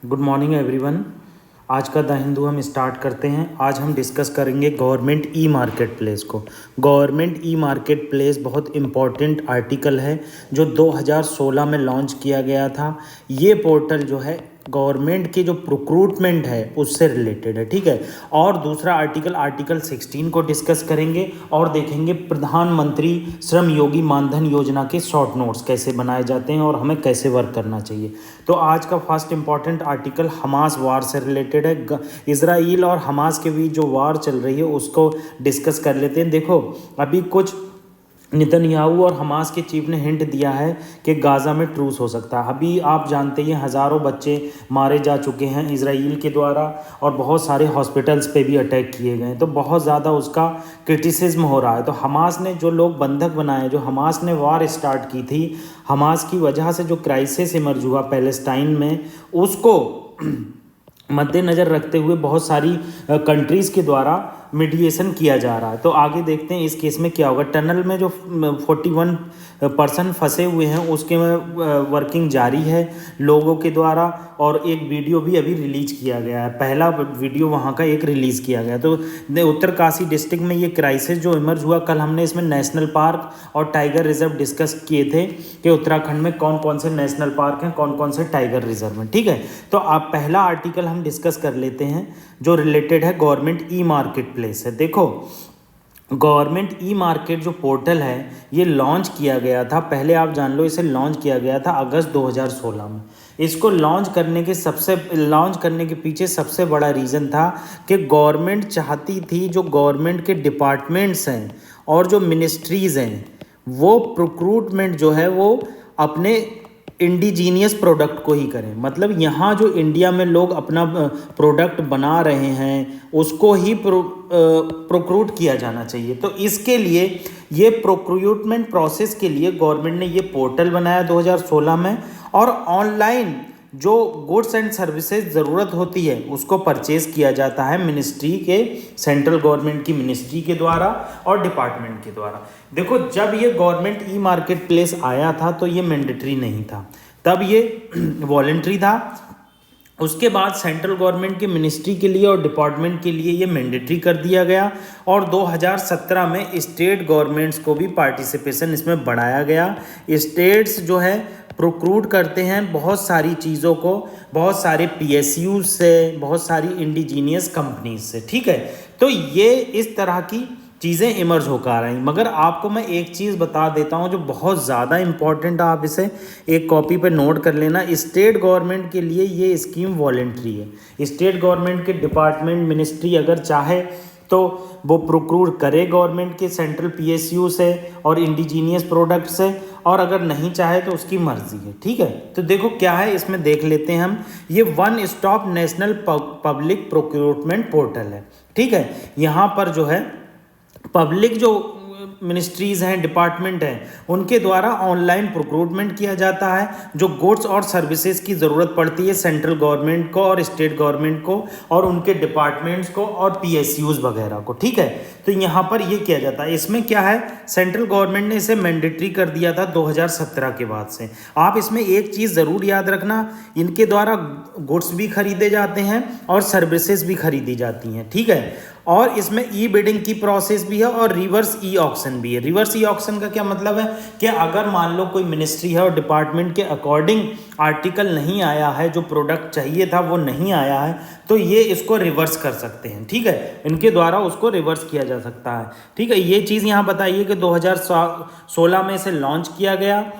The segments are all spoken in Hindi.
Good morning everyone. आज का द हिंदू हम स्टार्ट करते हैं। आज हम डिस्कस करेंगे गवर्नमेंट ई मार्केट प्लेस को। गवर्नमेंट ई मार्केट प्लेस बहुत इम्पॉर्टेंट आर्टिकल है जो 2016 में लॉन्च किया गया था। ये पोर्टल जो है गवर्नमेंट की जो प्रोक्रूटमेंट है उससे रिलेटेड है, ठीक है। और दूसरा आर्टिकल 16 को डिस्कस करेंगे और देखेंगे प्रधानमंत्री श्रम योगी मानधन योजना के शॉर्ट नोट्स कैसे बनाए जाते हैं और हमें कैसे वर्क करना चाहिए। तो आज का फर्स्ट इंपॉर्टेंट आर्टिकल हमास वार से रिलेटेड है। इजराइल और हमास के बीच जो वार चल रही है उसको डिस्कस कर लेते हैं। देखो, अभी कुछ नेतन्याहू और हमास के चीफ ने हिंट दिया है कि गाज़ा में ट्रूस हो सकता है। अभी आप जानते हैं हज़ारों बच्चे मारे जा चुके हैं इजराइल के द्वारा और बहुत सारे हॉस्पिटल्स पे भी अटैक किए गए हैं, तो बहुत ज़्यादा उसका क्रिटिसिज्म हो रहा है। तो हमास ने जो लोग बंधक बनाए, जो हमास ने वार स्टार्ट की थी, हमास की वजह से जो क्राइसिस इमर्ज हुआ पैलेस्टाइन में, उसको मद्देनज़र रखते हुए बहुत सारी कंट्रीज़ के द्वारा मीडिएशन किया जा रहा है। तो आगे देखते हैं इस केस में क्या होगा। टनल में जो 41% फंसे हुए हैं उसके में वर्किंग जारी है लोगों के द्वारा, और एक वीडियो भी अभी रिलीज किया गया है। पहला वीडियो वहाँ का एक रिलीज़ किया गया। तो उत्तरकाशी डिस्ट्रिक्ट में ये क्राइसिस जो इमर्ज हुआ, कल हमने इसमें नेशनल पार्क और टाइगर रिजर्व डिस्कस किए थे कि उत्तराखंड में कौन कौन से नेशनल पार्क हैं, कौन कौन से टाइगर रिजर्व हैं, ठीक है। तो आप पहला आर्टिकल हम डिस्कस कर लेते हैं जो रिलेटेड है गवर्नमेंट ई मार्केट प्लेस है। देखो, गवर्नमेंट ई मार्केट जो पोर्टल है ये लॉन्च किया गया था, पहले आप जान लो, इसे लॉन्च किया गया था अगस्त 2016 में। इसको लॉन्च करने के पीछे सबसे बड़ा रीज़न था कि गवर्नमेंट चाहती थी जो गवर्नमेंट के डिपार्टमेंट्स हैं और जो मिनिस्ट्रीज़ हैं वो प्रोक्रूटमेंट जो है वो अपने इंडिजीनियस प्रोडक्ट को ही करें। मतलब यहाँ जो इंडिया में लोग अपना प्रोडक्ट बना रहे हैं उसको ही प्रोक्रूट किया जाना चाहिए। तो इसके लिए ये प्रोक्रूटमेंट प्रोसेस के लिए गवर्नमेंट ने ये पोर्टल बनाया 2016 में, और ऑनलाइन जो गुड्स एंड सर्विसेज ज़रूरत होती है उसको परचेज़ किया जाता है मिनिस्ट्री के, सेंट्रल गवर्नमेंट की मिनिस्ट्री के द्वारा और डिपार्टमेंट के द्वारा। देखो, जब ये गवर्नमेंट ई मार्केट प्लेस आया था तो ये मैंडेटरी नहीं था, तब ये वॉलंटरी था। उसके बाद सेंट्रल गवर्नमेंट के मिनिस्ट्री के लिए और डिपार्टमेंट के लिए ये मैंडेटरी कर दिया गया, और 2017 में स्टेट गवर्नमेंट्स को भी पार्टिसिपेशन इसमें बढ़ाया गया। स्टेट्स जो है प्रोक्रूट करते हैं बहुत सारी चीज़ों को, बहुत सारे PSUs से, बहुत सारी इंडिजीनियस कंपनीज से, ठीक है। तो ये इस तरह की चीज़ें इमर्ज होकर आ रही। मगर आपको मैं एक चीज़ बता देता हूँ जो बहुत ज़्यादा इम्पॉर्टेंट है, आप इसे एक कॉपी पे नोट कर लेना। स्टेट गवर्नमेंट के लिए ये स्कीम वॉलेंट्री है। स्टेट गवर्नमेंट के डिपार्टमेंट, मिनिस्ट्री अगर चाहे तो वो प्रोक्रूट करे गवर्नमेंट के सेंट्रल PSU से और इंडिजीनियस प्रोडक्ट से, और अगर नहीं चाहे तो उसकी मर्जी है, ठीक है। तो देखो क्या है इसमें, देख लेते हैं हम। ये one stop national public procurement portal है, ठीक है। यहाँ पर जो है पब्लिक जो मिनिस्ट्रीज़ हैं, डिपार्टमेंट हैं, उनके द्वारा ऑनलाइन प्रोक्रूटमेंट किया जाता है। जो गुड्स और सर्विसेज की ज़रूरत पड़ती है सेंट्रल गवर्नमेंट को और स्टेट गवर्नमेंट को और उनके डिपार्टमेंट्स को और PSUs वगैरह को, ठीक है। तो यहाँ पर ये किया जाता है। इसमें क्या है, सेंट्रल गवर्नमेंट ने इसे मैंडेटरी कर दिया था 2017 के बाद से। आप इसमें एक चीज़ ज़रूर याद रखना, इनके द्वारा गुड्स भी खरीदे जाते हैं और सर्विसेज भी खरीदी जाती हैं, ठीक है। और इसमें ई बिडिंग की प्रोसेस भी है और रिवर्स ई ऑक्शन भी है। रिवर्स ई ऑक्शन का क्या मतलब है कि अगर मान लो कोई मिनिस्ट्री है और डिपार्टमेंट के अकॉर्डिंग आर्टिकल नहीं आया है, जो प्रोडक्ट चाहिए था वो नहीं आया है, तो ये इसको रिवर्स कर सकते हैं, ठीक है। इनके द्वारा उसको रिवर्स किया जा सकता है, ठीक है। ये चीज़ यहाँ बताइए कि 2016 में इसे लॉन्च किया गया।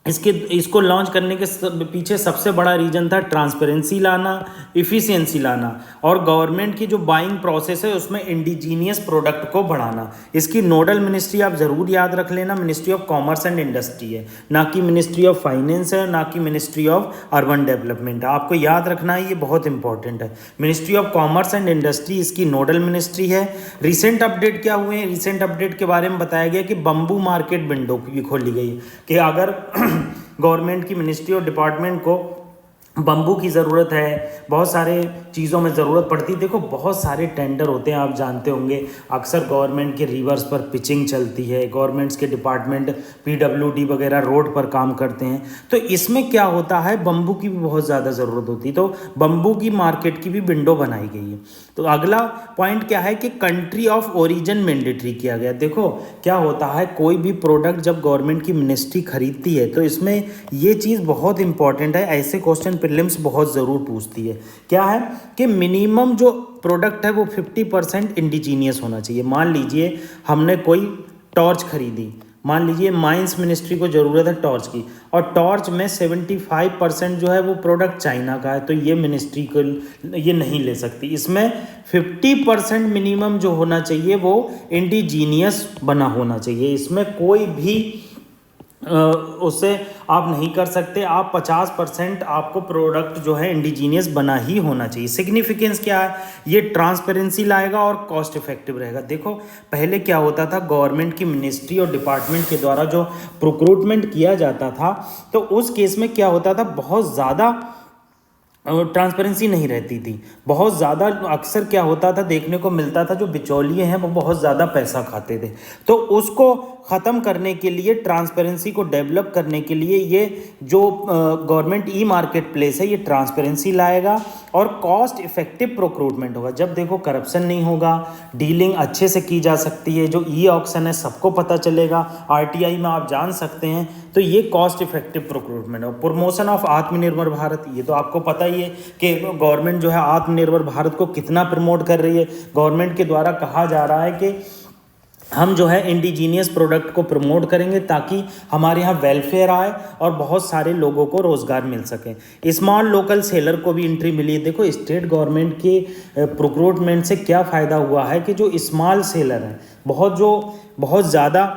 इसको लॉन्च करने के पीछे सबसे बड़ा रीज़न था ट्रांसपेरेंसी लाना, इफ़िशियंसी लाना, और गवर्नमेंट की जो बाइंग प्रोसेस है उसमें इंडिजीनियस प्रोडक्ट को बढ़ाना। इसकी नोडल मिनिस्ट्री आप ज़रूर याद रख लेना, ministry of commerce and industry है, ना कि मिनिस्ट्री ऑफ फाइनेंस है, ना कि मिनिस्ट्री ऑफ अर्बन डेवलपमेंट है। आपको याद रखना है, ये बहुत इंपॉर्टेंट है। Ministry of commerce and industry इसकी नोडल मिनिस्ट्री है। रिसेंट अपडेट क्या हुए हैं, रिसेंट अपडेट के बारे में बताया गया कि बम्बू मार्केट विंडो भी खोली गई है कि अगर गवर्नमेंट की मिनिस्ट्री और डिपार्टमेंट को बम्बू की ज़रूरत है, बहुत सारे चीज़ों में ज़रूरत पड़ती है। देखो बहुत सारे टेंडर होते हैं, आप जानते होंगे, अक्सर गवर्नमेंट के रिवर्स पर पिचिंग चलती है, गवर्नमेंट्स के डिपार्टमेंट पीडब्ल्यूडी वगैरह रोड पर काम करते हैं। तो इसमें क्या होता है, बम्बू की भी बहुत ज़्यादा ज़रूरत होती है, तो बम्बू की मार्केट की भी विंडो बनाई गई है। तो अगला पॉइंट क्या है कि कंट्री ऑफ ओरिजिन मैंडेटरी किया गया। देखो क्या होता है, कोई भी प्रोडक्ट जब गवर्नमेंट की मिनिस्ट्री खरीदती है तो इसमें ये चीज़ बहुत इंपॉर्टेंट है, ऐसे क्वेश्चन प्रीलिम्स बहुत ज़रूर पूछती है। क्या है कि मिनिमम जो प्रोडक्ट है वो 50% इंडिजीनियस होना चाहिए। मान लीजिए हमने कोई टॉर्च खरीदी, मान लीजिए माइंस मिनिस्ट्री को ज़रूरत है टॉर्च की, और टॉर्च में 75% जो है वो प्रोडक्ट चाइना का है, तो ये मिनिस्ट्री को ये नहीं ले सकती। इसमें 50% मिनिमम जो होना चाहिए वो इंडिजीनियस बना होना चाहिए। इसमें कोई भी उससे आप नहीं कर सकते। आप 50% आपको प्रोडक्ट जो है इंडिजीनियस बना ही होना चाहिए। सिग्निफिकेंस क्या है, ये ट्रांसपेरेंसी लाएगा और कॉस्ट इफेक्टिव रहेगा। देखो पहले क्या होता था, गवर्नमेंट की मिनिस्ट्री और डिपार्टमेंट के द्वारा जो प्रोक्रूटमेंट किया जाता था, तो उस केस में क्या होता था, बहुत ज़्यादा ट्रांसपेरेंसी नहीं रहती थी। बहुत ज़्यादा अक्सर क्या होता था, देखने को मिलता था जो बिचौलिए हैं वो बहुत ज़्यादा पैसा खाते थे। तो उसको ख़त्म करने के लिए, ट्रांसपेरेंसी को डेवलप करने के लिए, ये जो गवर्नमेंट ई मार्केट प्लेस है ये ट्रांसपेरेंसी लाएगा और कॉस्ट इफेक्टिव प्रोक्रूटमेंट होगा। जब देखो करप्शन नहीं होगा, डीलिंग अच्छे से की जा सकती है, जो ई ऑक्शन है सबको पता चलेगा, आरटीआई में आप जान सकते हैं, तो ये कॉस्ट इफेक्टिव प्रोक्रूटमेंट है। प्रमोशन ऑफ आत्मनिर्भर भारत, ये तो आपको पता ही है कि गवर्नमेंट जो है आत्मनिर्भर भारत को कितना प्रमोट कर रही है। गवर्नमेंट के द्वारा कहा जा रहा है कि हम जो है इंडिजीनियस प्रोडक्ट को प्रमोट करेंगे ताकि हमारे यहाँ वेलफेयर आए और बहुत सारे लोगों को रोज़गार मिल सके। स्मॉल लोकल सेलर को भी एंट्री मिली है। देखो स्टेट गवर्नमेंट के प्रोक्रूटमेंट से क्या फ़ायदा हुआ है कि जो स्मॉल सेलर हैं, बहुत ज़्यादा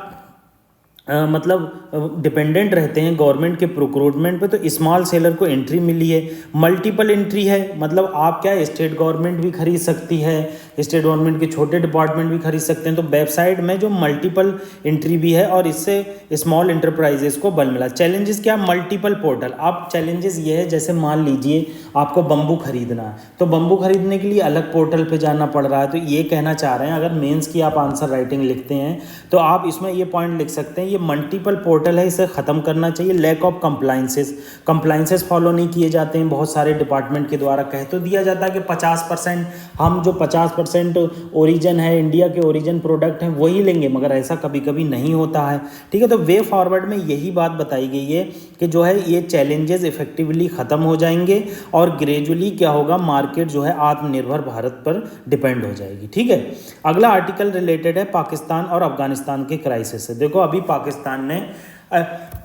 मतलब डिपेंडेंट रहते हैं गवर्नमेंट के प्रोक्रूटमेंट पे, तो स्मॉल सेलर को एंट्री मिली है। मल्टीपल एंट्री है, मतलब आप क्या स्टेट गवर्नमेंट भी खरीद सकती है, स्टेट गवर्नमेंट के छोटे डिपार्टमेंट भी खरीद सकते हैं। तो वेबसाइट में जो मल्टीपल एंट्री भी है और इससे स्मॉल इंटरप्राइजेस को बल मिला। चैलेंजेस क्या, मल्टीपल पोर्टल। आप चैलेंजेस ये है, जैसे मान लीजिए आपको बम्बू खरीदना है, तो बम्बू खरीदने के लिए अलग पोर्टल पे जाना पड़ रहा है। तो ये कहना चाह रहे हैं, अगर मेंस की आप आंसर राइटिंग लिखते हैं तो आप इसमें ये पॉइंट लिख सकते हैं, ये मल्टीपल पोर्टल है, इसे ख़त्म करना चाहिए। लैक ऑफ कंप्लाइंसेस फॉलो नहीं किए जाते हैं बहुत सारे डिपार्टमेंट के द्वारा। कह तो दिया जाता है कि 50% हम जो 50% ओरिजिन है, इंडिया के ओरिजिन प्रोडक्ट हैं वही लेंगे, मगर ऐसा कभी कभी नहीं होता है। ठीक है, तो वे फॉरवर्ड में यही बात बताई गई है कि जो है ये चैलेंजेस इफेक्टिवली ख़त्म हो जाएंगे और ग्रेजुअली क्या होगा, मार्केट जो है आत्मनिर्भर भारत पर डिपेंड हो जाएगी। ठीक है, अगला आर्टिकल रिलेटेड है पाकिस्तान और अफगानिस्तान के क्राइसिस से। देखो अभी पाकिस्तान ने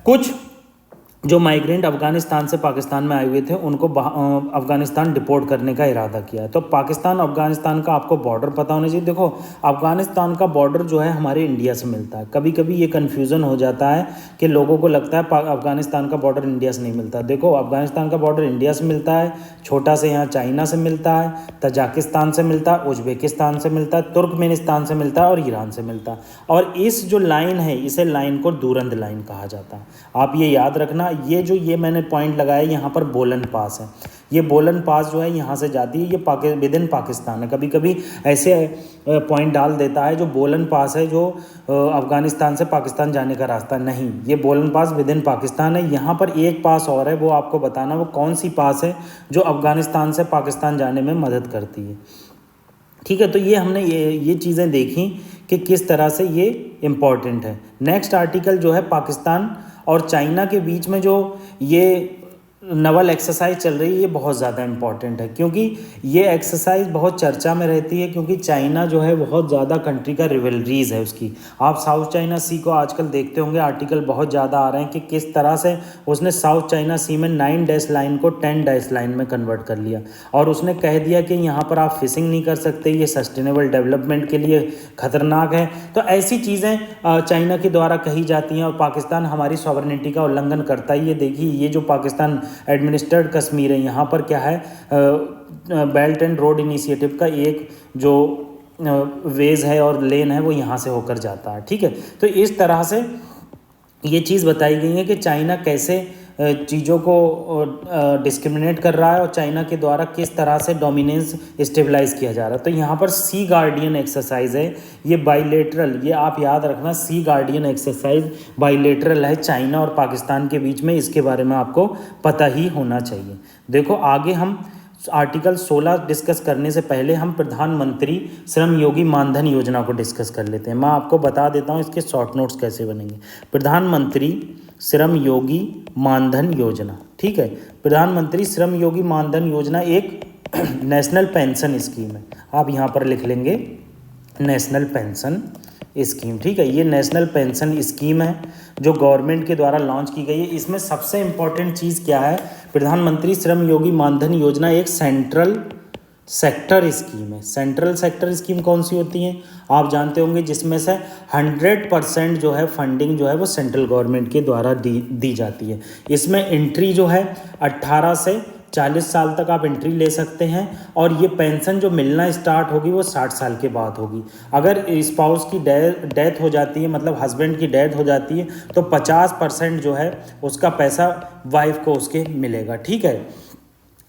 कुछ जो माइग्रेंट अफगानिस्तान से पाकिस्तान में आए हुए थे उनको अफगानिस्तान डिपोर्ट करने का इरादा किया है। तो पाकिस्तान अफगानिस्तान का आपको बॉर्डर पता होना चाहिए। देखो अफगानिस्तान का बॉर्डर जो है हमारे इंडिया से मिलता है। कभी कभी ये कन्फ्यूज़न हो जाता है कि लोगों को लगता है अफगानिस्तान का बॉर्डर इंडिया से नहीं मिलता। देखो अफगानिस्तान का बॉर्डर इंडिया से मिलता है, छोटा से यहाँ चाइना से मिलता है, तजाकिस्तान से मिलता है, उज्बेकिस्तान से मिलता है, तुर्कमेनिस्तान से मिलता है और ईरान से मिलता है। और इस जो लाइन है, इसे लाइन को दूरंद लाइन कहा जाता है। आप ये याद रखना, ये मैंने पॉइंट लगाया, यहाँ पर बोलन पास है। ये बोलन पास जो है यहाँ से जाती है, ये विद इन पाकिस्तान है। कभी कभी ऐसे पॉइंट डाल देता है जो बोलन पास है जो अफगानिस्तान से पाकिस्तान जाने का रास्ता, नहीं, ये बोलन पास विद इन पाकिस्तान है। यहाँ पर एक पास और है, वो आपको बताना वो कौन सी पास है जो अफगानिस्तान से पाकिस्तान जाने में मदद करती है। ठीक है, तो ये हमने ये चीज़ें देखी कि किस तरह से ये इम्पॉर्टेंट है। नेक्स्ट आर्टिकल जो है पाकिस्तान और चाइना के बीच में जो ये नवल एक्सरसाइज चल रही है, ये बहुत ज़्यादा इम्पॉर्टेंट है क्योंकि ये एक्सरसाइज बहुत चर्चा में रहती है, क्योंकि चाइना जो है बहुत ज़्यादा कंट्री का रिवलरीज है उसकी। आप साउथ चाइना सी को आजकल देखते होंगे, आर्टिकल बहुत ज़्यादा आ रहे हैं कि किस तरह से उसने साउथ चाइना सी में 9 डैश लाइन को 10 डैश लाइन में कन्वर्ट कर लिया और उसने कह दिया कि यहाँ पर आप फिशिंग नहीं कर सकते, ये सस्टेनेबल डेवलपमेंट के लिए खतरनाक है। तो ऐसी चीज़ें चाइना के द्वारा कही जाती हैं और पाकिस्तान हमारी सॉवरेनिटी का उल्लंघन करता ही है। देखिए ये जो पाकिस्तान एडमिनिस्ट्रेड कश्मीर है, यहाँ पर क्या है, बेल्ट एंड रोड इनिशिएटिव का एक जो वेज है और लेन है वो यहाँ से होकर जाता है। ठीक है, तो इस तरह से ये चीज़ बताई गई है कि चाइना कैसे चीज़ों को डिस्क्रिमिनेट कर रहा है और चाइना के द्वारा किस तरह से डोमिनेंस स्टेबलाइज किया जा रहा है। तो यहाँ पर सी गार्डियन एक्सरसाइज है, ये बाइलेटरल, ये आप याद रखना, सी गार्डियन एक्सरसाइज बाइलेटरल है चाइना और पाकिस्तान के बीच में, इसके बारे में आपको पता ही होना चाहिए। देखो आगे हम आर्टिकल 16 डिस्कस करने से पहले हम प्रधानमंत्री श्रम योगी मानधन योजना को डिस्कस कर लेते हैं। मैं आपको बता देता हूँ इसके शॉर्ट नोट्स कैसे बनेंगे। प्रधानमंत्री श्रम योगी मानधन योजना, ठीक है, प्रधानमंत्री श्रम योगी मानधन योजना एक नेशनल पेंशन स्कीम है। आप यहाँ पर लिख लेंगे नेशनल पेंशन स्कीम, ठीक है। ये नेशनल पेंशन स्कीम है जो गवर्नमेंट के द्वारा लॉन्च की गई है। इसमें सबसे इम्पॉर्टेंट चीज़ क्या है, प्रधानमंत्री श्रम योगी मानधन योजना एक सेंट्रल सेक्टर स्कीम है। सेंट्रल सेक्टर स्कीम कौन सी होती है आप जानते होंगे, जिसमें से 100% जो है फंडिंग जो है वो सेंट्रल गवर्नमेंट के द्वारा दी जाती है। इसमें एंट्री जो है 18 से 40 साल तक आप एंट्री ले सकते हैं और ये पेंशन जो मिलना स्टार्ट होगी वो 60 साल के बाद होगी। अगर स्पाउस की डेथ हो जाती है, मतलब हस्बैंड की डेथ हो जाती है, तो 50% जो है उसका पैसा वाइफ को उसके मिलेगा, ठीक है।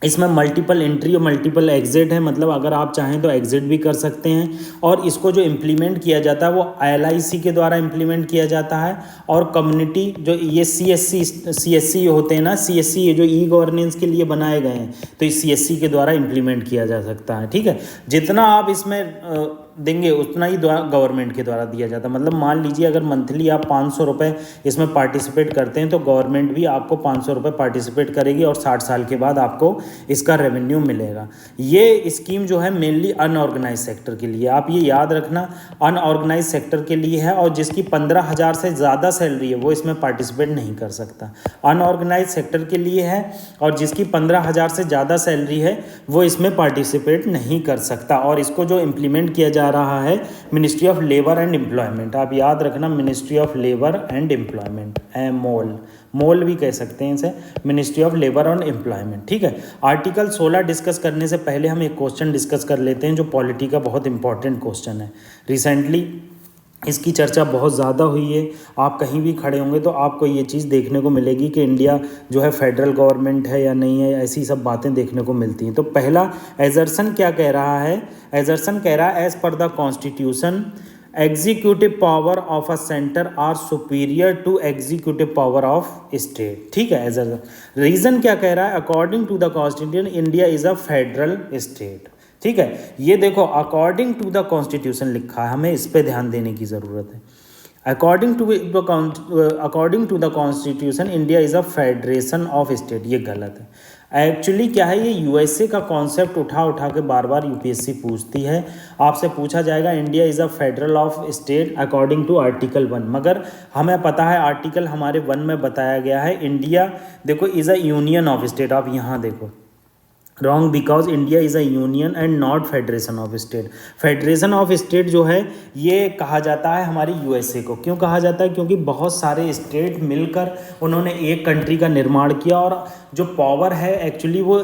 इसमें मल्टीपल एंट्री और मल्टीपल एग्जिट है, मतलब अगर आप चाहें तो एग्जिट भी कर सकते हैं। और इसको जो इम्प्लीमेंट किया जाता है वो LIC के द्वारा इम्प्लीमेंट किया जाता है और कम्युनिटी जो ये CSC होते हैं ना, CSC ये जो गवर्नेंस के लिए बनाए गए हैं, तो इस CSC के द्वारा इम्प्लीमेंट किया जा सकता है, ठीक है। जितना आप इसमें देंगे उतना ही गवर्नमेंट के द्वारा दिया जाता है। मतलब मान लीजिए अगर मंथली आप 500 रुपये इसमें पार्टिसिपेट करते हैं तो गवर्नमेंट भी आपको 500 रुपये पार्टिसिपेट करेगी और 60 साल के बाद आपको इसका रेवेन्यू मिलेगा। ये स्कीम जो है मेनली अनऑर्गेनाइज सेक्टर के लिए, आप ये याद रखना, अनऑर्गेनाइज सेक्टर के लिए है और जिसकी 15,000 से ज़्यादा सैलरी है वो इसमें पार्टिसिपेट नहीं कर सकता। अनऑर्गेनाइज सेक्टर के लिए है और जिसकी 15,000 से ज़्यादा सैलरी है वो इसमें पार्टिसिपेट नहीं कर सकता। और इसको जो इम्प्लीमेंट किया जा रहा है Ministry of Labour and Employment, आप याद रखना, Ministry of Labour and Employment, MoLE भी कह सकते हैं इसे, Ministry of Labour and Employment, ठीक है। आर्टिकल 16 डिस्कस करने से पहले हम एक क्वेश्चन डिस्कस कर लेते हैं जो पॉलिटी का बहुत इंपॉर्टेंट क्वेश्चन है। रिसेंटली इसकी चर्चा बहुत ज़्यादा हुई है। आप कहीं भी खड़े होंगे तो आपको ये चीज़ देखने को मिलेगी कि इंडिया जो है फेडरल गवर्नमेंट है या नहीं है, ऐसी सब बातें देखने को मिलती हैं। तो पहला एजर्सन क्या कह रहा है, एजर्सन कह रहा है as per the constitution executive power of a center are superior to executive power of state, ठीक है। एजर्सन रीज़न क्या कह रहा है, according to the constitution India is a federal state, ठीक है। ये देखो अकॉर्डिंग टू द कॉन्स्टिट्यूशन लिखा है, हमें इस पे ध्यान देने की ज़रूरत है। According to the constitution India is a federation of state, ये गलत है। एक्चुअली क्या है, ये USA का कॉन्सेप्ट उठा के बार बार UPSC पूछती है। आपसे पूछा जाएगा India is a federal of state according to article 1, मगर हमें पता है आर्टिकल हमारे 1 में बताया गया है इंडिया देखो is a union of state. आप यहाँ देखो wrong, because India is a union and not federation of state. Federation of state जो है ये कहा जाता है हमारी USA को। क्यों कहा जाता है, क्योंकि बहुत सारे स्टेट मिलकर उन्होंने एक कंट्री का निर्माण किया और जो पावर है एक्चुअली वो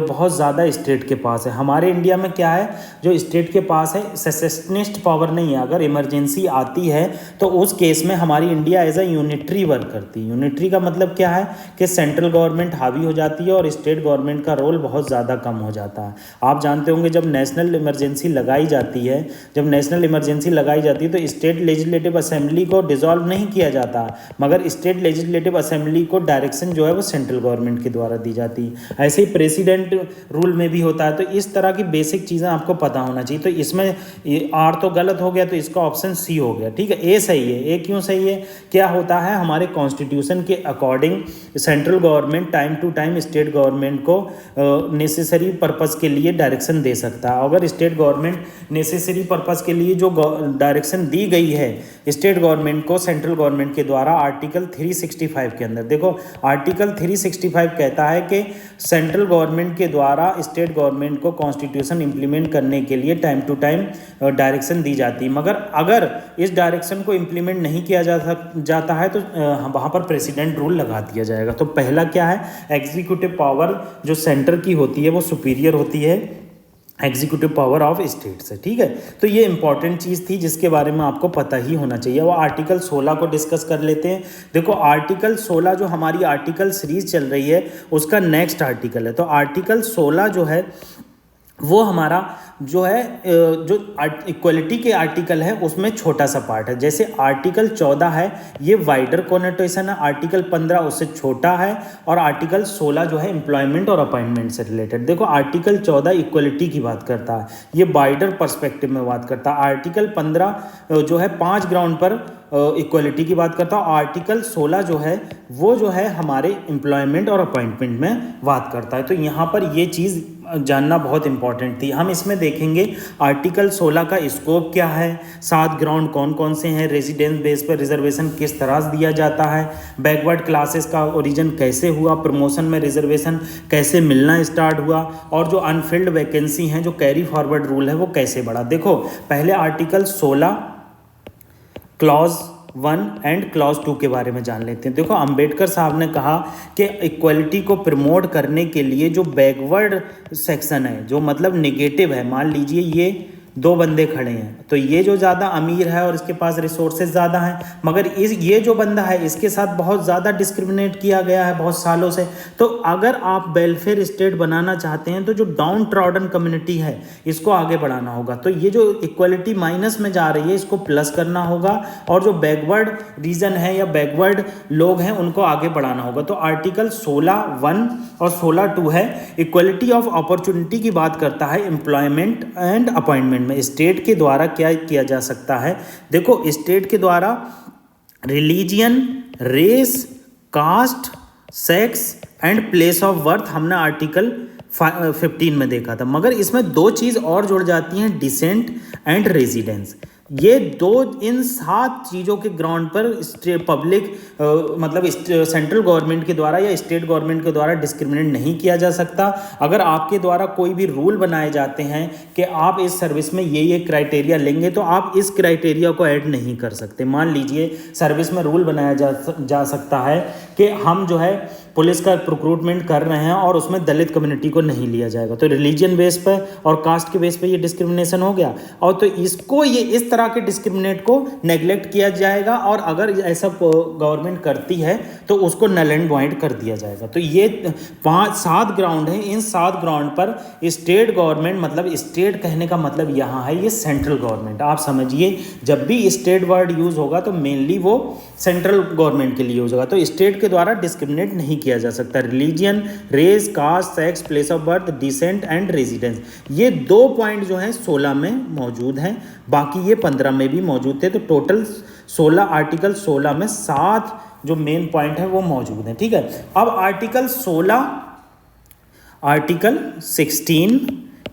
बहुत ज़्यादा स्टेट के पास है। हमारे इंडिया में क्या है, जो स्टेट के पास है सेसेशनिस्ट पावर नहीं है। अगर इमरजेंसी आती है तो उस केस में हमारी India as a unitary work करती है। यूनिटरी का मतलब क्या है कि सेंट्रल गवर्नमेंट हावी हो जाती है और स्टेट गवर्नमेंट का रोल बहुत ज़्यादा कम हो जाता है। आप जानते होंगे जब नेशनल इमरजेंसी लगाई जाती है, तो स्टेट लेजिस्लेटिव असेंबली को डिसॉल्व नहीं किया जाता, मगर स्टेट लेजिस्लेटिव असेंबली को डायरेक्शन जो है वो सेंट्रल गवर्नमेंट के द्वारा दी जाती है। ऐसे ही प्रेसिडेंट रूल में भी होता है। तो इस तरह की बेसिक चीज़ें आपको पता होना चाहिए। तो इसमें आर तो गलत हो गया, तो इसका ऑप्शन सी हो गया, ठीक है। ए सही है। ए क्यों सही है, क्या होता है हमारे कॉन्स्टिट्यूशन के according central government time to time state government को नेसेसरी पर्पज़ के लिए डायरेक्शन दे सकता है। अगर स्टेट गवर्नमेंट नेसेसरी पर्पज़ के लिए जो डायरेक्शन दी गई है स्टेट गवर्नमेंट को सेंट्रल गवर्नमेंट के द्वारा आर्टिकल 365 के अंदर, देखो आर्टिकल 365 कहता है कि सेंट्रल गवर्नमेंट के द्वारा स्टेट गवर्नमेंट को कॉन्स्टिट्यूशन इंप्लीमेंट करने के लिए टाइम टू टाइम डायरेक्शन दी जाती है। मगर अगर इस डायरेक्शन को इंप्लीमेंट नहीं किया जाता है तो वहाँ पर प्रेसिडेंट रूल लगा दिया जाएगा। तो पहला क्या है, एग्जीक्यूटिव पावर जो सेंटर की होती है वो सुपीरियर होती है एग्जीक्यूटिव पावर ऑफ स्टेट्स है, ठीक है। तो ये इंपॉर्टेंट चीज़ थी जिसके बारे में आपको पता ही होना चाहिए। वो आर्टिकल 16 को डिस्कस कर लेते हैं। देखो आर्टिकल 16 जो हमारी आर्टिकल सीरीज चल रही है उसका नेक्स्ट आर्टिकल है। तो आर्टिकल 16 जो है वो हमारा जो है जो इक्वलिटी के आर्टिकल है उसमें छोटा सा पार्ट है। जैसे आर्टिकल 14 है ये वाइडर कोनोटेशन है, आर्टिकल 15 उससे छोटा है, और आर्टिकल 16 जो है एम्प्लॉयमेंट और अपॉइंटमेंट से रिलेटेड। देखो आर्टिकल 14 इक्वलिटी की बात करता है, ये वाइडर पर्सपेक्टिव में बात करता है। आर्टिकल 15 जो है 5 ग्राउंड पर इक्वलिटी की बात करता है। आर्टिकल 16 जो है वो जो है हमारे एम्प्लॉयमेंट और अपॉइंटमेंट में बात करता है। तो यहाँ पर ये चीज़ जानना बहुत इंपॉर्टेंट थी। हम इसमें देखेंगे आर्टिकल 16 का स्कोप क्या है, 7 ग्राउंड कौन कौन से हैं, रेजिडेंस बेस पर रिजर्वेशन किस तरह से दिया जाता है, बैकवर्ड क्लासेस का ओरिजिन कैसे हुआ, प्रमोशन में रिजर्वेशन कैसे मिलना स्टार्ट हुआ, और जो अनफिल्ड वैकेंसी हैं जो कैरी फॉरवर्ड रूल है वो कैसे बढ़ा। देखो पहले आर्टिकल 16 क्लॉज 1 एंड क्लॉज 2 के बारे में जान लेते हैं। देखो अंबेडकर साहब ने कहा कि इक्वलिटी को प्रमोट करने के लिए जो बैकवर्ड सेक्शन है, जो मतलब निगेटिव है, मान लीजिए ये 2 बंदे खड़े हैं तो ये जो ज़्यादा अमीर है और इसके पास रिसोर्सेज ज़्यादा हैं, मगर ये जो बंदा है इसके साथ बहुत ज़्यादा डिस्क्रिमिनेट किया गया है बहुत सालों से। तो अगर आप वेलफेयर स्टेट बनाना चाहते हैं तो जो डाउन ट्रॉडन कम्युनिटी है इसको आगे बढ़ाना होगा। तो ये जो इक्वलिटी माइनस में जा रही है इसको प्लस करना होगा, और जो बैकवर्ड रीजन है या बैकवर्ड लोग हैं उनको आगे बढ़ाना होगा। तो आर्टिकल 16(1) और 16(2) है इक्वलिटी ऑफ अपॉर्चुनिटी की बात करता है एम्प्लॉयमेंट एंड अपॉइंटमेंट में। स्टेट के द्वारा क्या किया जा सकता है, देखो स्टेट के द्वारा religion, race, caste, sex and place of birth हमने आर्टिकल 15 में देखा था, मगर इसमें 2 चीज़ और जुड़ जाती हैं, डिसेंट एंड रेजिडेंस। ये 2 इन 7 चीज़ों के ग्राउंड पर पब्लिक मतलब सेंट्रल गवर्नमेंट के द्वारा या स्टेट गवर्नमेंट के द्वारा डिस्क्रिमिनेट नहीं किया जा सकता। अगर आपके द्वारा कोई भी रूल बनाए जाते हैं कि आप इस सर्विस में ये क्राइटेरिया लेंगे तो आप इस क्राइटेरिया को ऐड नहीं कर सकते। मान लीजिए सर्विस में रूल बनाया जा सकता है कि हम जो है पुलिस का रिक्रूटमेंट कर रहे हैं और उसमें दलित कम्युनिटी को नहीं लिया जाएगा, तो रिलीजन बेस पर और कास्ट के बेस पे ये डिस्क्रिमिनेशन हो गया, और तो इसको ये इस तरह के डिस्क्रिमिनेट को नेग्लेक्ट किया जाएगा, और अगर ऐसा गवर्नमेंट करती है तो उसको नल एंड वॉइड कर दिया जाएगा। तो ये 7 ग्राउंड हैं। इन 7 ग्राउंड पर स्टेट गवर्नमेंट, मतलब स्टेट कहने का मतलब यहाँ है ये सेंट्रल गवर्नमेंट। आप समझिए जब भी स्टेट वर्ड यूज होगा तो मेनली वो सेंट्रल गवर्नमेंट के लिए यूज होगा। तो स्टेट के द्वारा डिस्क्रिमिनेट नहीं किया जा सकता। Religion, race, caste, sex, place of birth, descent and residence, ये 2 पॉइंट जो हैं 16 में मौजूद हैं, बाकी ये 15 में भी मौजूद थे। तो टोटल 16 आर्टिकल 16 में 7 जो मेन पॉइंट है वो मौजूद हैं, ठीक है। अब आर्टिकल 16 आर्टिकल 16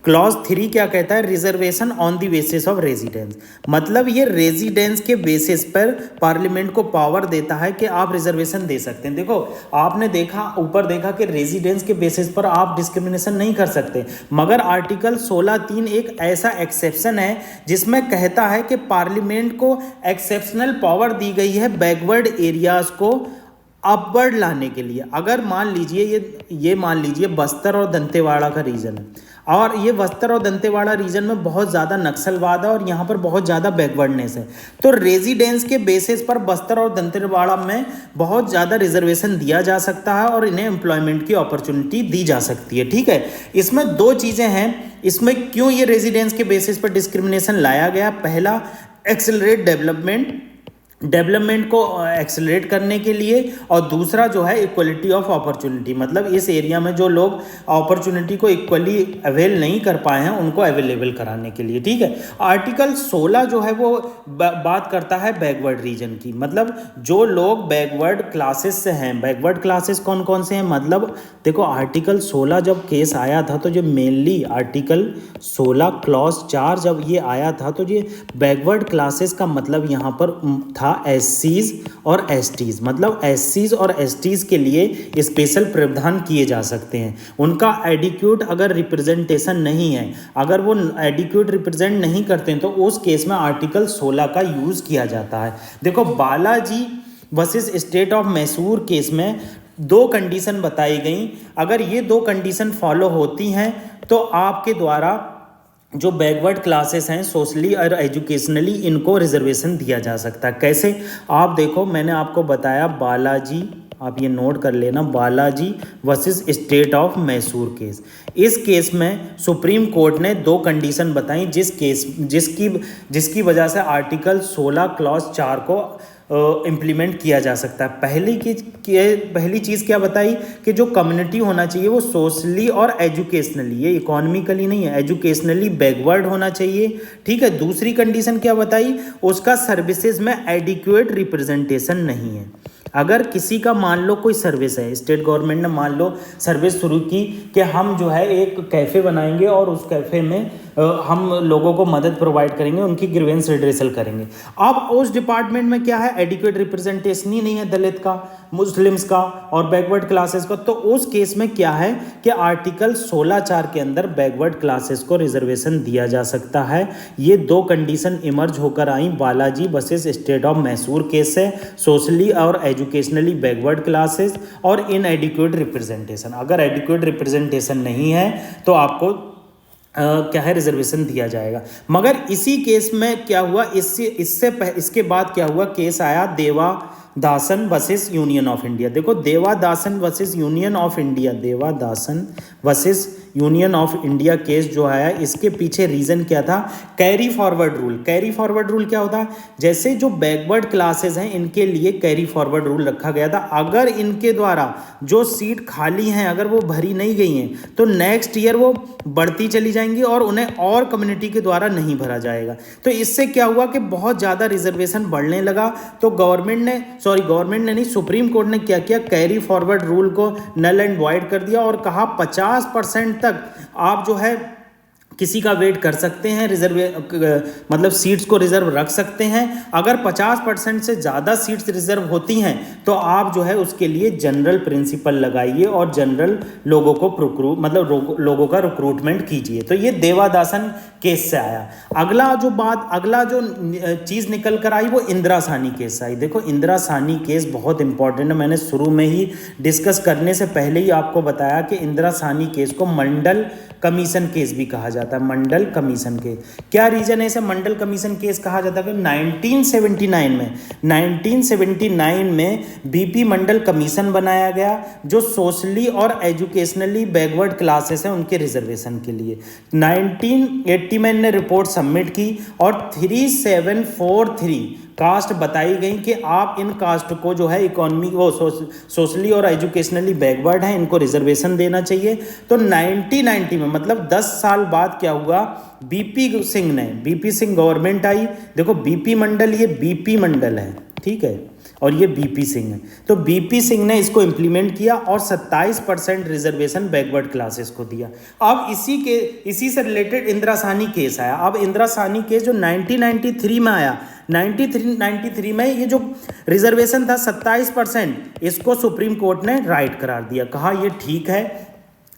क्लॉज 3 क्या कहता है, reservation on the basis of residence. मतलब ये रेजिडेंस के बेसिस पर पार्लियामेंट को पावर देता है कि आप रिजर्वेशन दे सकते हैं। देखो आपने देखा ऊपर देखा कि रेजिडेंस के बेसिस पर आप डिस्क्रिमिनेशन नहीं कर सकते, मगर आर्टिकल 16(3) एक ऐसा एक्सेप्शन है जिसमें कहता है कि पार्लियामेंट को एक्सेप्शनल पावर दी गई है बैकवर्ड एरियाज को अपवर्ड लाने के लिए। अगर मान लीजिए ये मान लीजिए बस्तर और दंतेवाड़ा का रीजन है, और ये बस्तर और दंतेवाड़ा रीजन में बहुत ज़्यादा नक्सलवाद है और यहाँ पर बहुत ज़्यादा बैकवर्डनेस है, तो रेजिडेंस के बेसिस पर बस्तर और दंतेवाड़ा में बहुत ज़्यादा रिजर्वेशन दिया जा सकता है और इन्हें एम्प्लॉयमेंट की अपॉर्चुनिटी दी जा सकती है, ठीक है। इसमें 2 चीज़ें हैं, इसमें क्यों ये रेजिडेंस के बेसिस पर डिस्क्रिमिनेशन लाया गया। पहला, एक्सेलरेट डेवलपमेंट को एक्सेलरेट करने के लिए, और दूसरा जो है इक्वलिटी ऑफ अपॉर्चुनिटी, मतलब इस एरिया में जो लोग अपॉर्चुनिटी को इक्वली अवेल नहीं कर पाए हैं उनको अवेलेबल कराने के लिए, ठीक है। आर्टिकल 16 जो है वो बात करता है बैकवर्ड रीजन की, मतलब जो लोग बैकवर्ड क्लासेस से हैं। बैकवर्ड क्लासेस कौन कौन से हैं, मतलब देखो आर्टिकल 16 जब केस आया था तो जो मेनली आर्टिकल 16 क्लॉज 4 जब ये आया था तो ये बैकवर्ड क्लासेस का मतलब यहाँ पर था एससीज और एसटीज। मतलब एससीज और एसटीज के लिए स्पेशल प्रावधान किए जा सकते हैं। उनका एडिक्यूट अगर रिप्रेजेंटेशन नहीं है, अगर वो एडिक्यूट रिप्रेजेंट नहीं करते हैं तो उस केस में आर्टिकल 16 का यूज़ किया जाता है। देखो Balaji versus State of Mysore case में 2 कंडीशन बताई गई, अगर ये 2 कंडीशन फॉलो होती हैं तो आपके द्वारा जो बैकवर्ड क्लासेस हैं सोशली और एजुकेशनली, इनको रिजर्वेशन दिया जा सकता है। कैसे? आप देखो, मैंने आपको बताया बालाजी, आप ये नोट कर लेना, Balaji versus State of Mysore case. इस केस में सुप्रीम कोर्ट ने 2 कंडीशन बताई जिसकी वजह से आर्टिकल 16 क्लॉज 4 को इम्प्लीमेंट किया जा सकता है। पहली चीज़ क्या बताई कि जो कम्युनिटी होना चाहिए वो सोशली और एजुकेशनली, ये इकोनॉमिकली नहीं है, एजुकेशनली बैकवर्ड होना चाहिए। ठीक है। दूसरी कंडीशन क्या बताई? उसका सर्विसेज में एडिक्वेट रिप्रेजेंटेशन नहीं है। अगर किसी का मान लो कोई सर्विस है, स्टेट गवर्नमेंट ने मान लो सर्विस शुरू की कि हम जो है एक कैफ़े बनाएंगे और उस कैफ़े में हम लोगों को मदद प्रोवाइड करेंगे, उनकी ग्रीवेंस रिड्रेसल करेंगे। अब उस डिपार्टमेंट में क्या है, एडिक्वेट रिप्रेजेंटेशन ही नहीं है दलित का, मुस्लिम्स का और बैकवर्ड क्लासेस का। तो उस केस में क्या है कि आर्टिकल 16(4) के अंदर बैकवर्ड क्लासेस को रिजर्वेशन दिया जा सकता है। ये 2 कंडीशन इमर्ज होकर आई Balaji versus State of Mysore case से, सोशली और एजुकेशनली बैकवर्ड क्लासेस और इनएडिक्वेट रिप्रेजेंटेशन। अगर एडिक्वेट रिप्रेजेंटेशन नहीं है तो आपको क्या है, रिजर्वेशन दिया जाएगा। मगर इसी केस में क्या हुआ, इसके बाद क्या हुआ, केस आया Devadasan versus Union of India. देखो, Devadasan versus Union of India, Devadasan versus Union of India case जो आया, इसके पीछे रीजन क्या था? Carry forward rule. Carry forward rule क्या होता है? जैसे जो बैकवर्ड क्लासेस हैं इनके लिए कैरी फॉरवर्ड रूल रखा गया था। अगर इनके द्वारा जो सीट खाली हैं अगर वो भरी नहीं गई हैं तो नेक्स्ट ईयर वो बढ़ती चली जाएंगी और उन्हें और कम्युनिटी के द्वारा नहीं भरा जाएगा। तो इससे क्या हुआ कि बहुत ज़्यादा रिजर्वेशन बढ़ने लगा। तो गवर्नमेंट ने नहीं, सुप्रीम कोर्ट ने क्या किया, कैरी फॉरवर्ड रूल को नल एंड वॉइड कर दिया और कहा 50% तक आप जो है किसी का वेट कर सकते हैं, मतलब सीट्स को रिजर्व रख सकते हैं। अगर 50% से ज़्यादा सीट्स रिजर्व होती हैं तो आप जो है उसके लिए जनरल प्रिंसिपल लगाइए और जनरल लोगों को लोगों का रिक्रूटमेंट कीजिए। तो ये देवादासन केस से आया। अगला जो चीज़ निकल कर आई वो इंदिरा साहनी केस आई। देखो, इंदिरा साहनी केस बहुत इंपॉर्टेंट है। मैंने शुरू में ही डिस्कस करने से पहले ही आपको बताया कि इंदिरा साहनी केस को मंडल कमीशन केस भी कहा जाता है। मंडल कमीशन केस, क्या रीजन है इसे मंडल कमीशन केस कहा जाता है? 1979 में बीपी मंडल कमीशन बनाया गया जो सोशली और एजुकेशनली बैकवर्ड क्लासेस हैं उनके रिजर्वेशन के लिए। 1980 में इन्होंने रिपोर्ट सबमिट की और 3743 कास्ट बताई गई कि आप इन कास्ट को जो है सोशली और एजुकेशनली बैकवर्ड हैं, इनको रिजर्वेशन देना चाहिए। तो 1990 में, मतलब 10 साल बाद क्या हुआ, बीपी सिंह गवर्नमेंट आई। देखो, बीपी मंडल, ये बीपी मंडल है, ठीक है, और ये बीपी सिंह है। तो बीपी सिंह ने इसको इम्प्लीमेंट किया और 27% रिजर्वेशन बैकवर्ड क्लासेस को दिया। अब इसी से रिलेटेड इंदिरा साहनी केस आया। अब इंदिरा साहनी केस जो 1993 में आया, 93 में ये जो रिजर्वेशन था 27%, इसको सुप्रीम कोर्ट ने राइट करार दिया। कहा ये ठीक है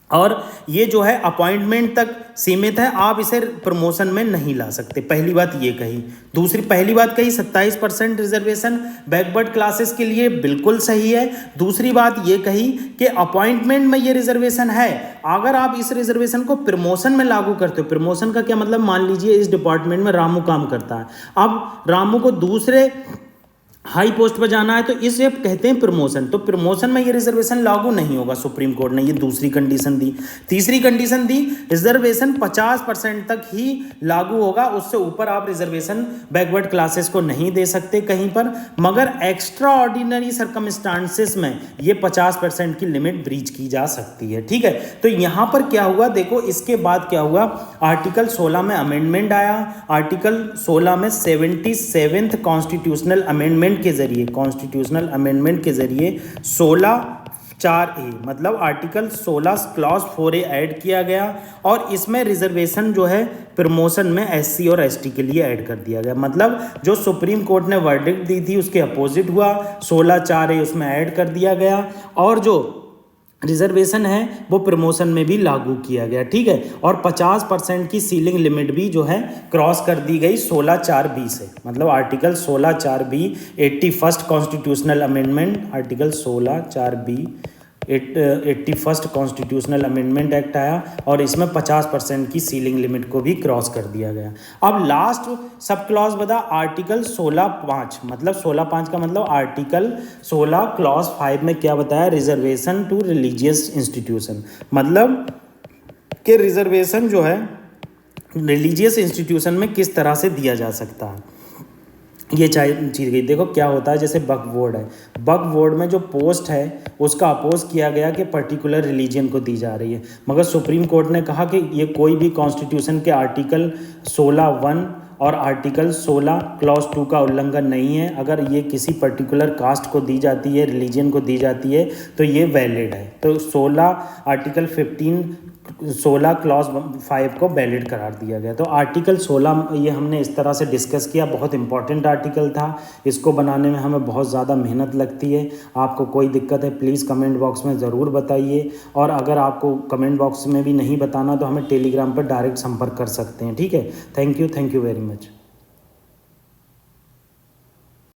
और ये जो है अपॉइंटमेंट तक सीमित है, आप इसे प्रमोशन में नहीं ला सकते। पहली बात ये कही। पहली बात कही 27% रिजर्वेशन बैकवर्ड क्लासेस के लिए बिल्कुल सही है। दूसरी बात ये कही कि अपॉइंटमेंट में ये रिजर्वेशन है, अगर आप इस रिजर्वेशन को प्रमोशन में लागू करते हो। प्रमोशन का क्या मतलब? मान लीजिए इस डिपार्टमेंट में रामू काम करता है, अब रामू को दूसरे हाई पोस्ट पर जाना है तो इसे कहते हैं प्रमोशन। तो प्रमोशन में ये रिजर्वेशन लागू नहीं होगा। सुप्रीम कोर्ट ने ये दूसरी कंडीशन दी। तीसरी कंडीशन दी, रिजर्वेशन 50% तक ही लागू होगा, उससे ऊपर आप रिजर्वेशन बैकवर्ड क्लासेस को नहीं दे सकते कहीं पर। मगर एक्स्ट्रा ऑर्डिनरी सर्कमस्टांसेस में ये 50% की लिमिट ब्रीच की जा सकती है। ठीक है, तो यहां पर क्या हुआ, देखो इसके बाद क्या हुआ, आर्टिकल 16 में अमेंडमेंट आया। आर्टिकल 16 में 77th कॉन्स्टिट्यूशनल अमेंडमेंट के जरिए 16(4)A मतलब आर्टिकल 16 क्लॉज 4A ऐड किया गया और इसमें रिजर्वेशन जो है प्रमोशन में SC और ST के लिए ऐड कर दिया गया। मतलब जो सुप्रीम कोर्ट ने वर्डिक्ट दी थी उसके अपोजिट हुआ, 16(4)A उसमें ऐड कर दिया गया और जो रिजर्वेशन है वो प्रमोशन में भी लागू किया गया। ठीक है, और 50% की सीलिंग लिमिट भी जो है क्रॉस कर दी गई 16(4)B से। मतलब article 16(4)B 81st constitutional amendment, article 16(4)B 81st constitutional amendment act आया और इसमें 50% की सीलिंग लिमिट को भी क्रॉस कर दिया गया। अब लास्ट सब क्लॉज बता आर्टिकल 16(5), मतलब 16(5) का मतलब आर्टिकल 16 क्लॉज 5 में क्या बताया, रिजर्वेशन टू रिलीजियस इंस्टीट्यूशन, मतलब कि रिजर्वेशन जो है रिलीजियस इंस्टीट्यूशन में किस तरह से दिया जा सकता है, ये चीज़ गई। देखो क्या होता है, जैसे वक्फ बोर्ड है, वक्फ बोर्ड में जो पोस्ट है उसका अपोज किया गया कि पर्टिकुलर रिलीजन को दी जा रही है, मगर सुप्रीम कोर्ट ने कहा कि ये कोई भी कॉन्स्टिट्यूशन के आर्टिकल 16(1) और आर्टिकल 16 क्लॉज 2 का उल्लंघन नहीं है। अगर ये किसी पर्टिकुलर कास्ट को दी जाती है, रिलीजन को दी जाती है, तो ये वैलिड है। तो 16 क्लॉज 5 को वैलिड करार दिया गया। तो आर्टिकल 16 ये हमने इस तरह से डिस्कस किया, बहुत इंपॉर्टेंट आर्टिकल था, इसको बनाने में हमें बहुत ज़्यादा मेहनत लगती है। आपको कोई दिक्कत है प्लीज़ कमेंट बॉक्स में ज़रूर बताइए, और अगर आपको कमेंट बॉक्स में भी नहीं बताना तो हमें टेलीग्राम पर डायरेक्ट संपर्क कर सकते हैं, ठीक है। Thank you very much.